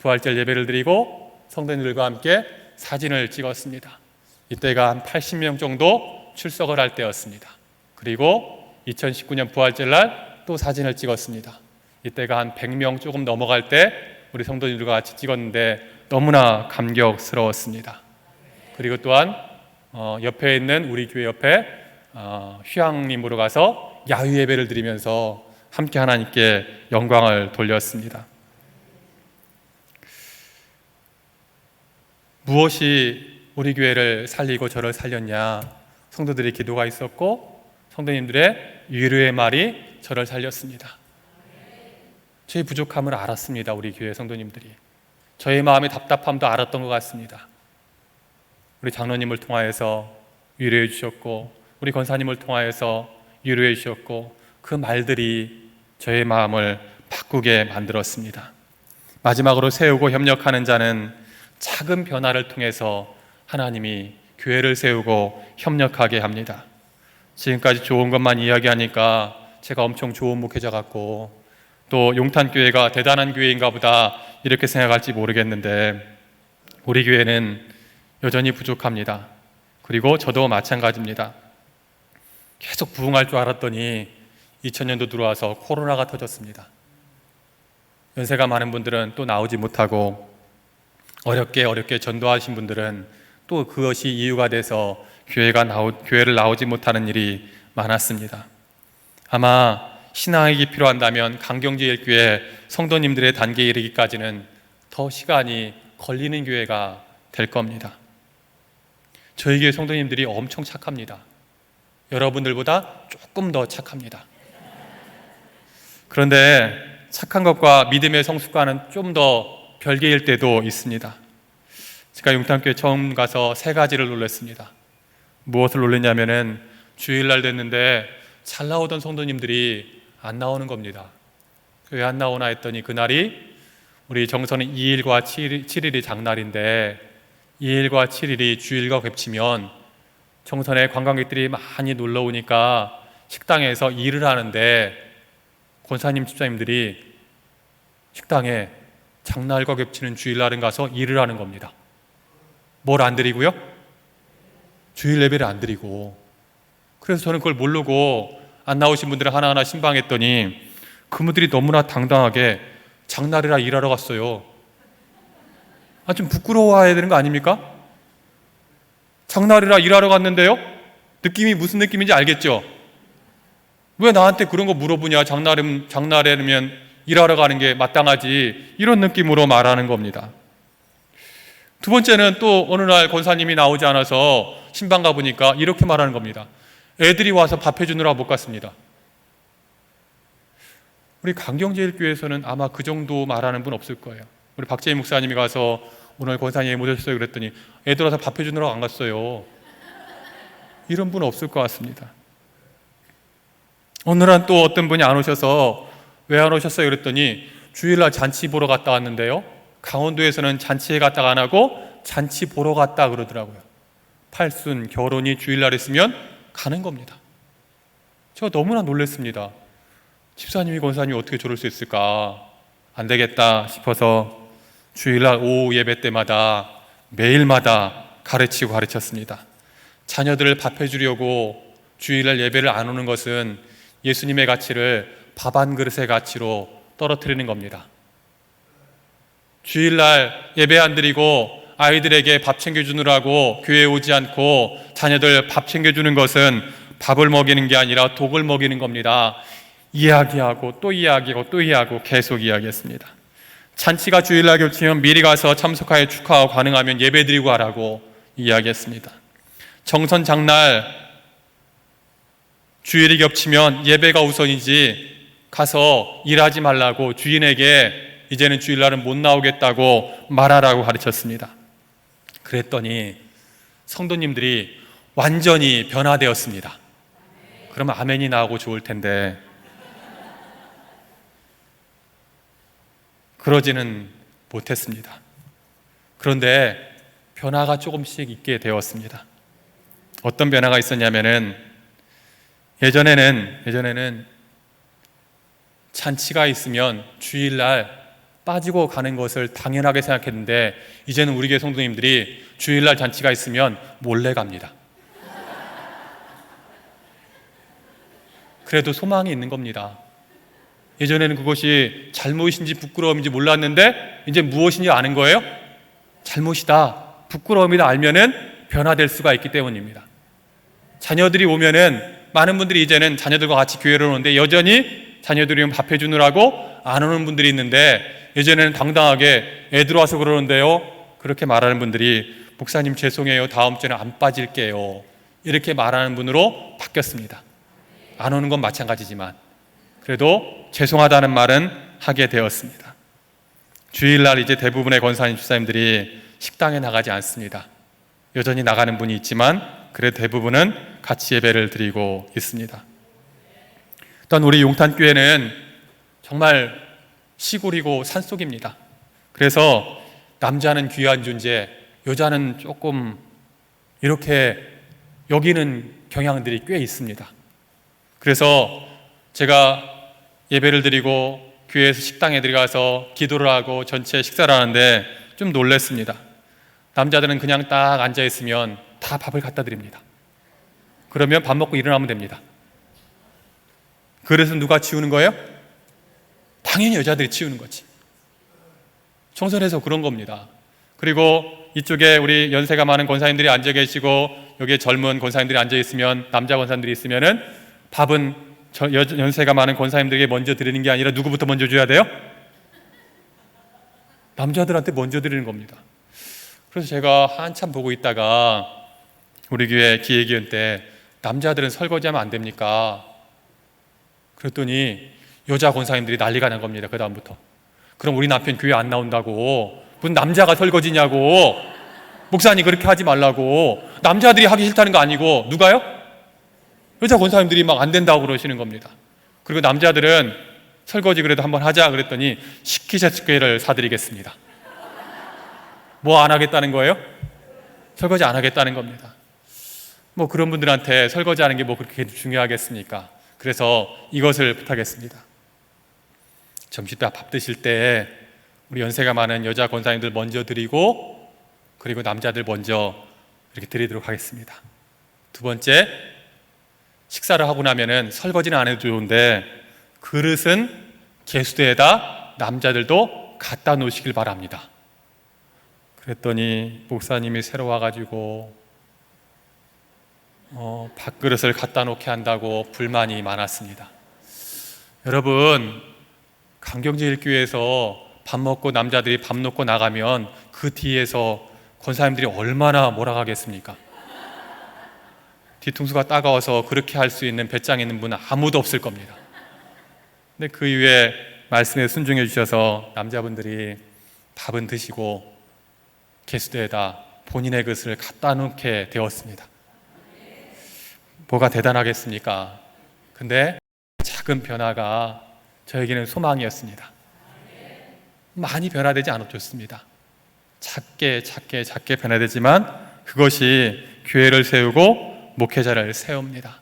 부활절 예배를 드리고 성도님들과 함께 사진을 찍었습니다. 이때가 한 80명 정도 출석을 할 때였습니다. 그리고 2019년 부활절날 또 사진을 찍었습니다. 이때가 한 100명 조금 넘어갈 때 우리 성도님들과 같이 찍었는데 너무나 감격스러웠습니다. 그리고 또한 옆에 있는 우리 교회 옆에 휴양림으로 가서 야유 예배를 드리면서 함께 하나님께 영광을 돌렸습니다. 무엇이 우리 교회를 살리고 저를 살렸냐? 성도들의 기도가 있었고 성도님들의 위로의 말이 저를 살렸습니다. 저의 부족함을 알았습니다. 우리 교회 성도님들이 저의 마음의 답답함도 알았던 것 같습니다. 우리 장로님을 통하여서 위로해 주셨고 우리 권사님을 통하여서 위로해 주셨고 그 말들이 저의 마음을 바꾸게 만들었습니다. 마지막으로 세우고 협력하는 자는 작은 변화를 통해서 하나님이 교회를 세우고 협력하게 합니다. 지금까지 좋은 것만 이야기하니까 제가 엄청 좋은 목회자 같고 또 용탄교회가 대단한 교회인가 보다 이렇게 생각할지 모르겠는데 우리 교회는 여전히 부족합니다. 그리고 저도 마찬가지입니다. 계속 부흥할 줄 알았더니 2000년도 들어와서 코로나가 터졌습니다. 연세가 많은 분들은 또 나오지 못하고 어렵게 전도하신 분들은 또 그것이 이유가 돼서 교회를 나오지 못하는 일이 많았습니다. 아마 신앙이 필요한다면 강경제일교회 성도님들의 단계에 이르기까지는 더 시간이 걸리는 교회가 될 겁니다. 저희 교회 성도님들이 엄청 착합니다. 여러분들보다 조금 더 착합니다. 그런데 착한 것과 믿음의 성숙과는 좀 더 별개일 때도 있습니다. 제가 용탄교회 처음 가서 세 가지를 놀랐습니다. 무엇을 놀랐냐면은 주일날 됐는데 잘 나오던 성도님들이 안 나오는 겁니다. 왜 안 나오나 했더니 그날이 우리 정선은 2일과 7일이 장날인데 2일과 7일이 주일과 겹치면 정선에 관광객들이 많이 놀러 오니까 식당에서 일을 하는데 권사님 집사님들이 식당에 장날과 겹치는 주일날은 가서 일을 하는 겁니다. 뭘 안 드리고요? 주일 예배를 안 드리고. 그래서 저는 그걸 모르고 안 나오신 분들을 하나하나 신방했더니 그분들이 너무나 당당하게 장날이라 일하러 갔어요. 좀 부끄러워해야 되는 거 아닙니까? 장날이라 일하러 갔는데요? 느낌이 무슨 느낌인지 알겠죠? 왜 나한테 그런 거 물어보냐? 장날에면 일하러 가는 게 마땅하지. 이런 느낌으로 말하는 겁니다. 두 번째는 또 어느 날 권사님이 나오지 않아서 신방 가보니까 이렇게 말하는 겁니다. 애들이 와서 밥 해주느라 못 갔습니다. 우리 강경제일교회에서는 아마 그 정도 말하는 분 없을 거예요. 우리 박재희 목사님이 가서 오늘 권사님이 모셨어요 그랬더니 애들 와서 밥 해주느라 안 갔어요. 이런 분 없을 것 같습니다. 오늘은 또 어떤 분이 안 오셔서 왜 안 오셨어요 그랬더니 주일날 잔치 보러 갔다 왔는데요, 강원도에서는 잔치에 갔다가 안 하고 잔치 보러 갔다 그러더라고요. 팔순, 결혼이 주일날 있으면 가는 겁니다. 제가 너무나 놀랐습니다. 집사님이 권사님이 어떻게 저럴 수 있을까? 안 되겠다 싶어서 주일날 오후 예배 때마다 매일마다 가르쳤습니다. 자녀들을 밥 해주려고 주일날 예배를 안 오는 것은 예수님의 가치를 밥 한 그릇의 가치로 떨어뜨리는 겁니다. 주일날 예배 안 드리고 아이들에게 밥 챙겨주느라고 교회에 오지 않고 자녀들 밥 챙겨주는 것은 밥을 먹이는 게 아니라 독을 먹이는 겁니다. 이야기하고 또 이야기하고 또 이야기하고 계속 이야기했습니다. 잔치가 주일날 겹치면 미리 가서 참석하여 축하하고 가능하면 예배 드리고 하라고 이야기했습니다. 정선 장날 주일이 겹치면 예배가 우선이지 가서 일하지 말라고 주인에게 이제는 주일날은 못 나오겠다고 말하라고 가르쳤습니다. 그랬더니 성도님들이 완전히 변화되었습니다. 그러면 아멘이 나오고 좋을 텐데 그러지는 못했습니다. 그런데 변화가 조금씩 있게 되었습니다. 어떤 변화가 있었냐면은 예전에는 잔치가 있으면 주일날 빠지고 가는 것을 당연하게 생각했는데 이제는 우리 교회 성도님들이 주일날 잔치가 있으면 몰래 갑니다. 그래도 소망이 있는 겁니다. 예전에는 그것이 잘못인지 부끄러움인지 몰랐는데 이제 무엇인지 아는 거예요? 잘못이다, 부끄러움이다 알면은 변화될 수가 있기 때문입니다. 자녀들이 오면은 많은 분들이 이제는 자녀들과 같이 교회를 오는데 여전히 자녀들이 오면 밥 해주느라고 안 오는 분들이 있는데 예전에는 당당하게 애들 와서 그러는데요, 그렇게 말하는 분들이 목사님 죄송해요, 다음 주에는 안 빠질게요, 이렇게 말하는 분으로 바뀌었습니다. 안 오는 건 마찬가지지만 그래도 죄송하다는 말은 하게 되었습니다. 주일날 이제 대부분의 권사님 집사님들이 식당에 나가지 않습니다. 여전히 나가는 분이 있지만 그래도 대부분은 같이 예배를 드리고 있습니다. 또한 우리 용탄교회는 정말 시골이고 산속입니다. 그래서 남자는 귀한 존재, 여자는 조금 이렇게 여기는 경향들이 꽤 있습니다. 그래서 제가 예배를 드리고 교회에서 식당에 들어가서 기도를 하고 전체 식사를 하는데 좀 놀랐습니다. 남자들은 그냥 딱 앉아있으면 다 밥을 갖다 드립니다. 그러면 밥 먹고 일어나면 됩니다. 그래서 누가 치우는 거예요? 당연히 여자들이 치우는 거지. 청소해서 그런 겁니다. 그리고 이쪽에 우리 연세가 많은 권사님들이 앉아 계시고 여기에 젊은 권사님들이 앉아 있으면, 남자 권사님들이 있으면은 밥은 연세가 많은 권사님들에게 먼저 드리는 게 아니라 누구부터 먼저 줘야 돼요? 남자들한테 먼저 드리는 겁니다. 그래서 제가 한참 보고 있다가 우리 교회 기획위원 때 남자들은 설거지하면 안 됩니까? 그랬더니 여자 권사님들이 난리가 난 겁니다. 그 다음부터 그럼 우리 남편 교회 안 나온다고, 무슨 남자가 설거지냐고, 목사님 그렇게 하지 말라고, 남자들이 하기 싫다는 거 아니고 누가요? 여자 권사님들이 막 안 된다고 그러시는 겁니다. 그리고 남자들은 설거지 그래도 한번 하자 그랬더니 식기세척기를 사드리겠습니다. 뭐 안 하겠다는 거예요? 설거지 안 하겠다는 겁니다. 뭐 그런 분들한테 설거지 하는 게 뭐 그렇게 중요하겠습니까? 그래서 이것을 부탁했습니다. 점심때 밥 드실 때 우리 연세가 많은 여자 권사님들 먼저 드리고 그리고 남자들 먼저 이렇게 드리도록 하겠습니다. 두 번째, 식사를 하고 나면은 설거지는 안 해도 좋은데 그릇은 개수대에다 남자들도 갖다 놓으시길 바랍니다. 그랬더니 목사님이 새로 와가지고 밥그릇을 갖다 놓게 한다고 불만이 많았습니다. 여러분, 강경제일교회에서 밥 먹고 남자들이 밥 놓고 나가면 그 뒤에서 권사님들이 얼마나 몰아가겠습니까? 뒤통수가 따가워서 그렇게 할 수 있는 배짱 있는 분은 아무도 없을 겁니다. 근데 그 이후에 말씀에 순종해 주셔서 남자분들이 밥은 드시고 개수대에다 본인의 그릇을 갖다 놓게 되었습니다. 뭐가 대단하겠습니까? 근데 작은 변화가 저에게는 소망이었습니다. 많이 변화되지 않아도 좋습니다. 작게 변화되지만 그것이 교회를 세우고 목회자를 세웁니다.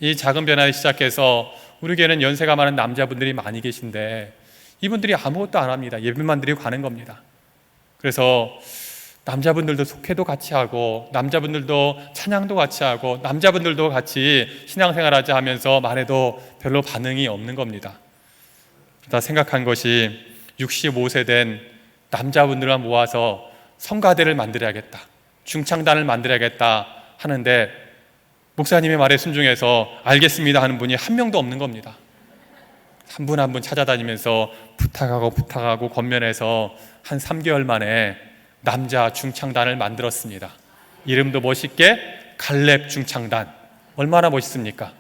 이 작은 변화를 시작해서 우리 교회는 연세가 많은 남자분들이 많이 계신데 이분들이 아무것도 안 합니다. 예배만 드리고 가는 겁니다. 그래서 남자분들도 속회도 같이 하고 남자분들도 찬양도 같이 하고 남자분들도 같이 신앙생활하자 하면서 말해도 별로 반응이 없는 겁니다. 그러다 생각한 것이 65세 된 남자분들만 모아서 성가대를 만들어야겠다, 중창단을 만들어야겠다 하는데 목사님의 말에 순종해서 알겠습니다 하는 분이 한 명도 없는 겁니다. 한 분 한 분 찾아다니면서 부탁하고 권면해서 한 3개월 만에 남자 중창단을 만들었습니다. 이름도 멋있게 갈렙 중창단. 얼마나 멋있습니까?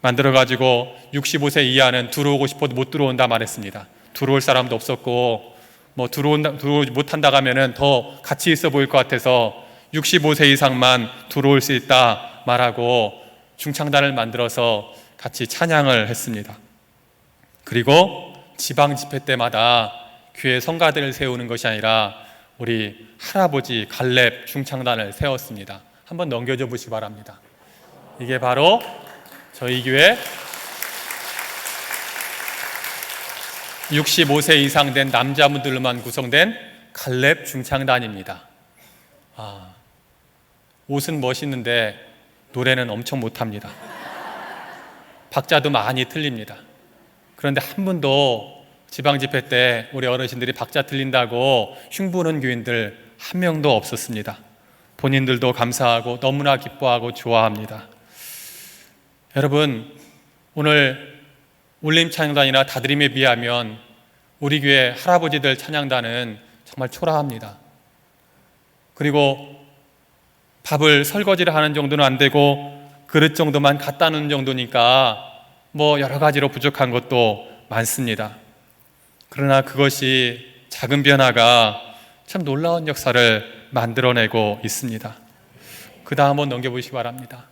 만들어가지고 65세 이하는 들어오고 싶어도 못 들어온다 말했습니다. 들어올 사람도 없었고 들어오지 못한다고 하면은 더 가치 있어 보일 것 같아서 65세 이상만 들어올 수 있다 말하고 중창단을 만들어서 같이 찬양을 했습니다. 그리고 지방 집회 때마다 교회 성가대를 세우는 것이 아니라 우리 할아버지 갈렙 중창단을 세웠습니다. 한번 넘겨줘 보시기 바랍니다. 이게 바로 저희 교회 65세 이상 된 남자분들로만 구성된 갈렙 중창단입니다. 옷은 멋있는데 노래는 엄청 못합니다. 박자도 많이 틀립니다. 그런데 한 분도 지방 집회 때 우리 어르신들이 박자 틀린다고 흉보는 교인들 한 명도 없었습니다. 본인들도 감사하고 너무나 기뻐하고 좋아합니다. 여러분, 오늘 울림 찬양단이나 다드림에 비하면 우리 교회 할아버지들 찬양단은 정말 초라합니다. 그리고 밥을 설거지를 하는 정도는 안 되고 그릇 정도만 갖다 놓는 정도니까 여러 가지로 부족한 것도 많습니다. 그러나 그것이 작은 변화가 참 놀라운 역사를 만들어내고 있습니다. 그 다음 한번 넘겨보시기 바랍니다.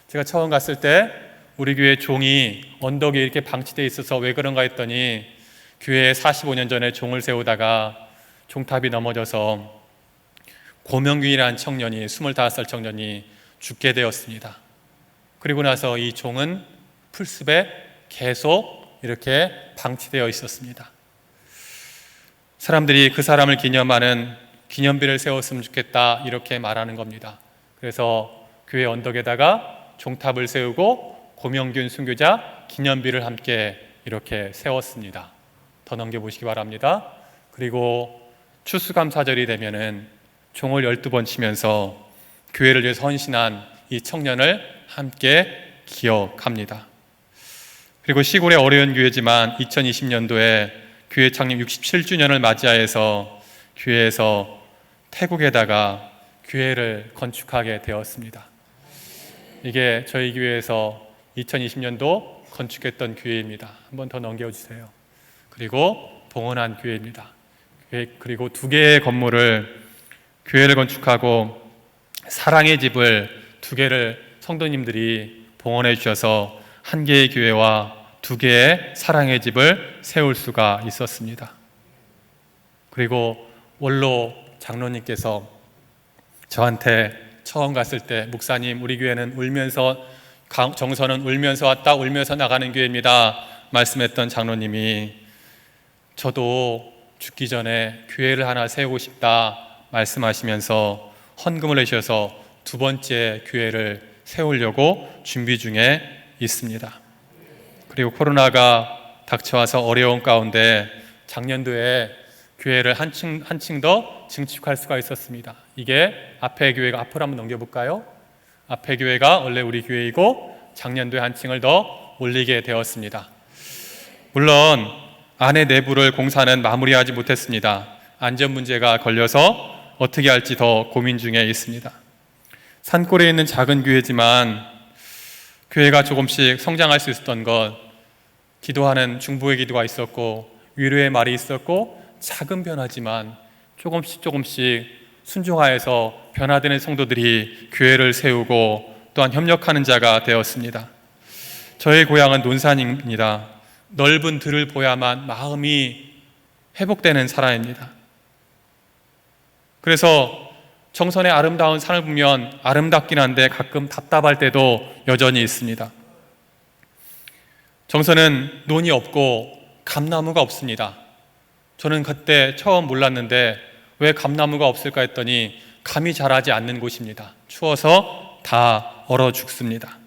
제가 처음 갔을 때 우리 교회 종이 언덕에 이렇게 방치되어 있어서 왜 그런가 했더니 교회에 45년 전에 종을 세우다가 종탑이 넘어져서 고명균이라는 청년이 25살 청년이 죽게 되었습니다. 그리고 나서 이 종은 풀숲에 계속 이렇게 방치되어 있었습니다. 사람들이 그 사람을 기념하는 기념비를 세웠으면 좋겠다 이렇게 말하는 겁니다. 그래서 교회 언덕에다가 종탑을 세우고 고명균 순교자 기념비를 함께 이렇게 세웠습니다. 더 넘겨보시기 바랍니다. 그리고 추수감사절이 되면은 종을 12번 치면서 교회를 위해서 헌신한 이 청년을 함께 기억합니다. 그리고 시골의 어려운 교회지만 2020년도에 교회 창립 67주년을 맞이하여서 교회에서 태국에다가 교회를 건축하게 되었습니다. 이게 저희 교회에서 2020년도 건축했던 교회입니다. 한번 더 넘겨주세요. 그리고 봉헌한 교회입니다. 그리고 2개의 건물을 교회를 건축하고 사랑의 집을 2개를 성도님들이 봉헌해 주셔서 1개의 교회와 2개의 사랑의 집을 세울 수가 있었습니다. 그리고 원로 장로님께서 저한테 처음 갔을 때 목사님, 우리 교회는 울면서 정서는 울면서 왔다 울면서 나가는 교회입니다 말씀했던 장로님이 저도 죽기 전에 교회를 하나 세우고 싶다 말씀하시면서 헌금을 내셔서 2번째 교회를 세우려고 준비 중에 있습니다. 그리고 코로나가 닥쳐와서 어려운 가운데 작년도에 교회를 한층 더 증축할 수가 있었습니다. 이게 앞에 교회가 앞으로 한번 넘겨볼까요? 앞에 교회가 원래 우리 교회이고 작년도에 한층을 더 올리게 되었습니다. 물론 안에 내부를 공사는 마무리하지 못했습니다. 안전 문제가 걸려서 어떻게 할지 더 고민 중에 있습니다. 산골에 있는 작은 교회지만 교회가 조금씩 성장할 수 있었던 것, 기도하는 중보의 기도가 있었고 위로의 말이 있었고 작은 변화지만 조금씩 순종하여서 변화되는 성도들이 교회를 세우고 또한 협력하는 자가 되었습니다. 저의 고향은 논산입니다. 넓은 들을 보야만 마음이 회복되는 사람입니다. 그래서 정선의 아름다운 산을 보면 아름답긴 한데 가끔 답답할 때도 여전히 있습니다. 정선은 논이 없고 감나무가 없습니다. 저는 그때 처음 몰랐는데 왜 감나무가 없을까 했더니 감이 자라지 않는 곳입니다. 추워서 다 얼어 죽습니다.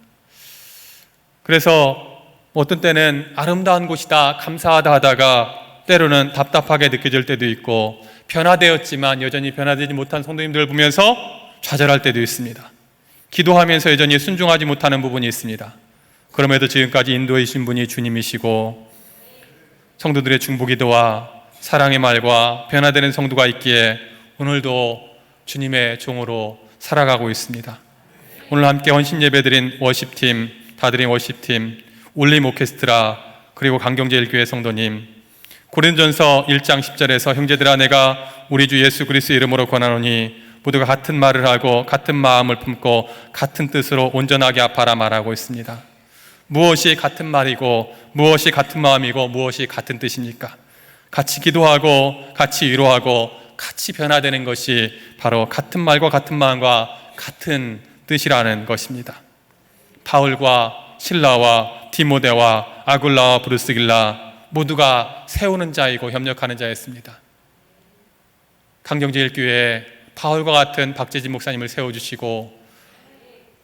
그래서 어떤 때는 아름다운 곳이다 감사하다 하다가 때로는 답답하게 느껴질 때도 있고 변화되었지만 여전히 변화되지 못한 성도님들을 보면서 좌절할 때도 있습니다. 기도하면서 여전히 순종하지 못하는 부분이 있습니다. 그럼에도 지금까지 인도해 주신 분이 주님이시고 성도들의 중보기도와 사랑의 말과 변화되는 성도가 있기에 오늘도 주님의 종으로 살아가고 있습니다. 오늘 함께 헌신 예배드린 워십팀, 다드림 워십팀, 올림 오케스트라, 그리고 강경제일교회 성도님, 고린전서 1장 10절에서 형제들아 내가 우리 주 예수 그리스도의 이름으로 권하노니 모두가 같은 말을 하고 같은 마음을 품고 같은 뜻으로 온전하게 아파라 말하고 있습니다. 무엇이 같은 말이고 무엇이 같은 마음이고 무엇이 같은 뜻입니까? 같이 기도하고 같이 위로하고 같이 변화되는 것이 바로 같은 말과 같은 마음과 같은 뜻이라는 것입니다. 바울과 실라와 디모데와 아굴라와 브루스길라 모두가 세우는 자이고 협력하는 자였습니다. 강경제일교회에 바울과 같은 박재진 목사님을 세워주시고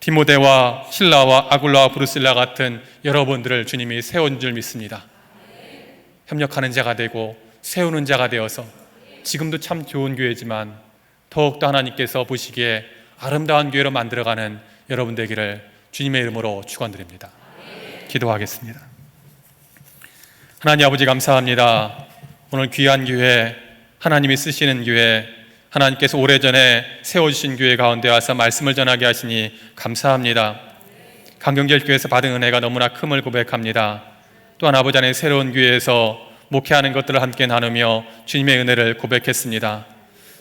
디모데와 실라와 아굴라와 브루스길라 같은 여러분들을 주님이 세운 줄 믿습니다. 협력하는 자가 되고 세우는 자가 되어서 지금도 참 좋은 교회지만 더욱더 하나님께서 보시기에 아름다운 교회로 만들어가는 여러분 되기를 주님의 이름으로 축원드립니다. 기도하겠습니다. 하나님 아버지 감사합니다. 오늘 귀한 교회, 하나님이 쓰시는 교회, 하나님께서 오래전에 세워주신 교회 가운데 와서 말씀을 전하게 하시니 감사합니다. 강경제일교회에서 받은 은혜가 너무나 큼을 고백합니다. 또한 아버지 안에 새로운 교회에서 목회하는 것들을 함께 나누며 주님의 은혜를 고백했습니다.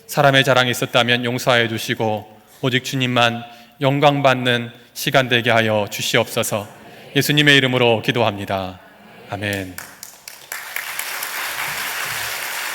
사람의 자랑이 있었다면 용서하여 주시고 오직 주님만 영광받는 시간 되게 하여 주시옵소서. 예수님의 이름으로 기도합니다. 아멘.